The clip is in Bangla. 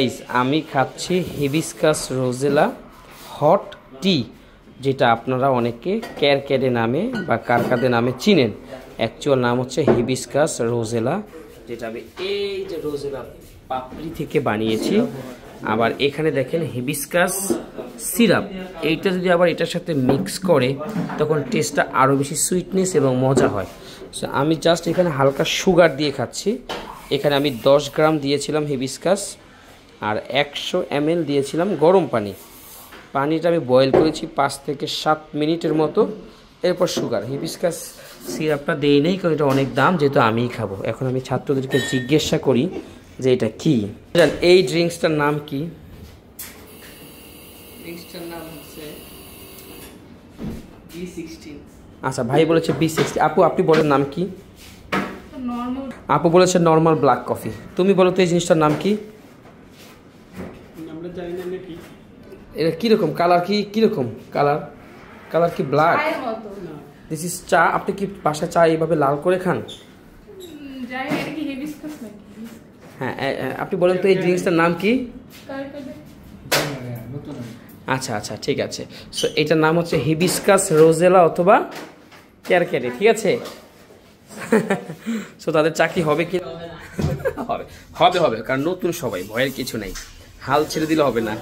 গাইস আমি খাচ্ছি হিবিস্কাস রোজেলা হট টি, যেটা আপনারা অনেকে ক্যারক্যাডে নামে বা কারকাদে নামে চিনেন। অ্যাকচুয়াল নাম হচ্ছে হিবিস্কাস রোজেলা, যেটা আমি এই যে রোজেলা পাপড়ি থেকে বানিয়েছি। আবার এখানে দেখেন হিবিস্কাস সিরাপ, এইটা যদি আবার এটার সাথে মিক্স করে তখন টেস্টটা আরও বেশি সুইটনেস এবং মজা হয়। সো আমি জাস্ট এখানে হালকা সুগার দিয়ে খাচ্ছি। এখানে আমি 10 গ্রাম দিয়েছিলাম হিবিস্কাস আর 100 ml দিয়েছিলাম গরম পানি। পানিটা আমি বয়েল করেছি 5 থেকে 7 মিনিটের মতো। এরপর সুগার, হিবিস্কাস সিরাপটা দেই নেই কারণ এটা অনেক দাম, যেহেতু আমিই খাবো। এখন আমি ছাত্রদেরকে জিজ্ঞাসা করি যে এটা কি। এই ড্রিঙ্কসটার নাম কি? ড্রিঙ্কসটার নাম হচ্ছে B16। আচ্ছা, ভাই বলেছে B16। আপু আপনি বলেন নাম কি? নরমাল। আপু বলেছে নর্মাল ব্ল্যাক কফি। তুমি বলো তো এই জিনিসটার নাম কি? আমরা জানি না নাকি এটা কীরকম কালার? কীরকম কালার? কালার কি ব্ল্যাক? চায়ের মতো না। দিস ইজ চা। আপনি কি বাসা চা এইভাবে লাল করে খান? জানি না এটা কি হিবিস্কাস নাকি। হ্যাঁ, আপনি বলেন তো এই ড্রিঙ্কসটার নাম কি? কারকাদে। আচ্ছা আচ্ছা, ঠিক আছে। সো এটার নাম হচ্ছে হিবিস্কাস রোজেলা অথবা ক্যারক্যাডে, ঠিক আছে? সো তাদের চাকরি হবে কি? হবে হবে হবে, কারণ নতুন সবাই, ভয়ের কিছু নেই। হাল ছেড়ে দিলে হবে না।